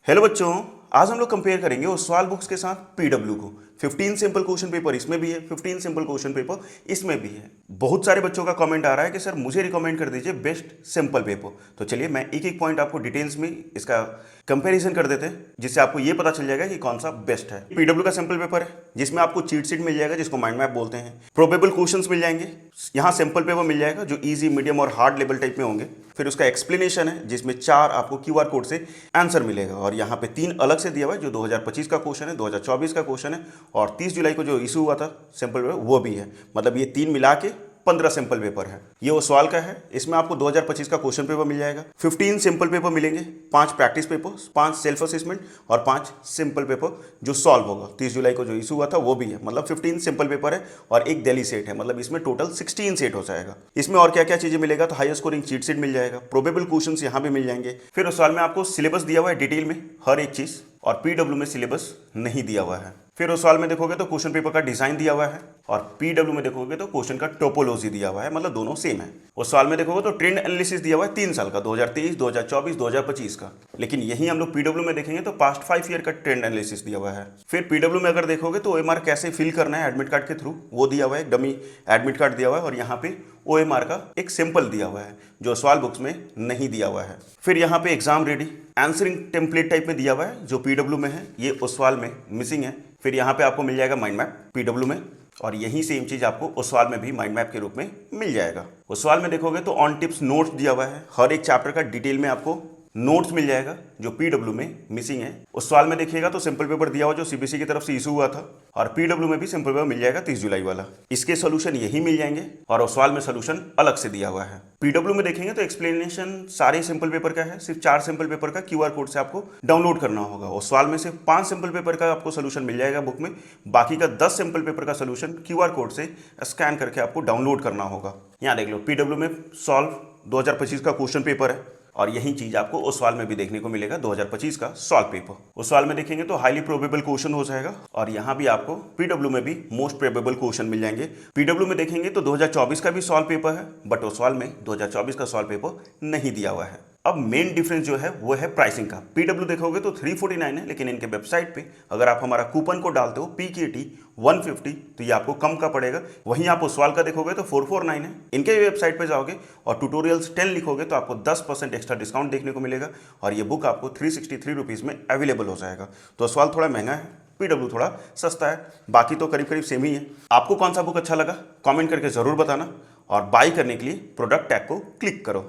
Hello बच्चों, आज हम लोग कंपेयर करेंगे उस सवाल बुक्स के साथ पीडब्ल्यू को। 15 सिंपल क्वेश्चन पेपर इसमें भी है, 15 सिंपल क्वेश्चन पेपर इसमें भी है। बहुत सारे बच्चों का कमेंट आ रहा है कि सर मुझे रिकमेंड कर दीजिए बेस्ट सिंपल पेपर। तो चलिए मैं एक एक पॉइंट आपको डिटेल्स में इसका कंपैरिजन कर देते हैं, जिससे आपको ये पता चल जाएगा कि कौन सा बेस्ट है। पीडब्ल्यू का सिंपल पेपर है जिसमें आपको चीट शीट मिल जाएगा, जिसको माइंड मैप बोलते हैं। प्रोबेबल क्वेश्चंस मिल जाएंगे। यहाँ सिंपल पेपर मिल जाएगा जो इजी, मीडियम और हार्ड लेवल टाइप में होंगे। फिर उसका एक्सप्लेनेशन है जिसमें 4 आपको क्यूआर कोड से आंसर मिलेगा, और यहाँ पे 3 अलग से दिया हुआ है जो 2025 का क्वेश्चन है, 2024 का क्वेश्चन है, और 30 जुलाई को जो इशू हुआ था सिंपल पेपर वो भी है। मतलब ये 3 मिला के 15 सिंपल पेपर है। ये वो सवाल का है। इसमें आपको 2025 का क्वेश्चन पेपर मिल जाएगा, 15 सिंपल पेपर मिलेंगे, 5 प्रैक्टिस पेपर, 5 सेल्फ असेसमेंट और 5 सिंपल पेपर जो सॉल्व होगा। 30 जुलाई को जो इशू हुआ था वो भी है। मतलब 15 सिंपल पेपर है और एक दिल्ली सेट है। मतलब इसमें टोटल 16 सेट हो जाएगा। इसमें और क्या क्या चीजें मिलेगा, तो हाई स्कोरिंग चीट शीट मिल जाएगा, प्रोबेबल क्वेश्चंस यहाँ भी मिल जाएंगे। फिर उस सवाल में आपको सिलेबस दिया हुआ है डिटेल में हर एक चीज, और पीडब्ल्यू में सिलेबस नहीं दिया हुआ है। फिर उस सवाल में देखोगे तो क्वेश्चन पेपर का डिजाइन दिया हुआ है, और पीडब्ल्यू में देखोगे तो क्वेश्चन का टोपोलॉजी दिया हुआ है। मतलब दोनों सेम है। उस सवाल में देखोगे तो ट्रेंड एनालिसिस दिया हुआ है 3 साल का, 2023, 2024, 2025 का। लेकिन यही हम लोग पीडब्ल्यू में देखेंगे तो पास्ट 5 ईयर का ट्रेंड एनालिसिस दिया हुआ है। फिर पीडब्ल्यू में अगर देखोगे तो ओएमआर कैसे फिल करना है एडमिट कार्ड के थ्रू, वो दिया हुआ है। एक डमी एडमिट कार्ड दिया हुआ है, और यहाँ पे ओएमआर का एक सिंपल दिया हुआ है जो सवाल बुक्स में नहीं दिया हुआ है। फिर यहाँ पे exam ready answering template type में दिया हुआ है जो पीडब्ल्यू में है, ये उस सवाल में मिसिंग है। फिर यहाँ पे आपको मिल जाएगा माइंड मैप पीडब्ल्यू में, और यही सेम चीज आपको उस सवाल में भी माइंड मैप के रूप में मिल जाएगा। उस सवाल में देखोगे तो ऑन टिप्स नोट्स दिया हुआ है, हर एक चैप्टर का डिटेल में आपको नोट्स मिल जाएगा जो पीडब्ल्यू में मिसिंग है। उस सवाल में देखिएगा तो सिंपल पेपर दिया हुआ जो सीबीएसई की तरफ से इशू हुआ था, और पीडब्ल्यू में भी सिंपल पेपर मिल जाएगा 30 जुलाई वाला। इसके सोल्यूशन यही मिल जाएंगे, और उस सवाल में सोल्यूशन अलग से दिया हुआ है। पीडब्ल्यू में देखेंगे तो एक्सप्लेनेशन सारे सिंपल पेपर का है, सिर्फ 4 सिंपल पेपर का क्यूआर कोड से आपको डाउनलोड करना होगा। उस सवाल में से 5 सिंपल पेपर का आपको सोल्यूशन मिल जाएगा बुक में, बाकी का 10 सिंपल पेपर का सोल्यूशन क्यूआर कोड से स्कैन करके आपको डाउनलोड करना होगा। यहाँ देख लो पीडब्ल्यू में सॉल्व 2025 का क्वेश्चन पेपर है, और यही चीज आपको उस सवाल में भी देखने को मिलेगा 2025 का सॉल्व पेपर। उस सवाल में देखेंगे तो हाईली प्रोबेबल क्वेश्चन हो जाएगा, और यहाँ भी आपको पीडब्ल्यू में भी मोस्ट प्रोबेबल क्वेश्चन मिल जाएंगे। पीडब्ल्यू में देखेंगे तो 2024 का भी सॉल्व पेपर है, बट उस सवाल में 2024 का सॉल्व पेपर नहीं दिया हुआ है। अब मेन डिफरेंस जो है वो है प्राइसिंग का। पीडब्ल्यू देखोगे तो 349 है, लेकिन इनके वेबसाइट पे अगर आप हमारा कूपन को डालते हो PKT 150 तो ये आपको कम का पड़ेगा। वहीं आप उस सवाल का देखोगे तो 449 है। इनके वेबसाइट पे जाओगे और ट्यूटोरियल्स 10 लिखोगे तो आपको 10% एक्स्ट्रा डिस्काउंट देखने को मिलेगा, और ये बुक आपको 363 रुपीज़ में अवेलेबल हो जाएगा। तो सवाल थोड़ा महंगा है, पीडब्ल्यू थोड़ा सस्ता है, बाकी तो करीब करीब सेम ही है। आपको कौन सा बुक अच्छा लगा कमेंट करके ज़रूर बताना, और बाई करने के लिए प्रोडक्ट टैग को क्लिक करो।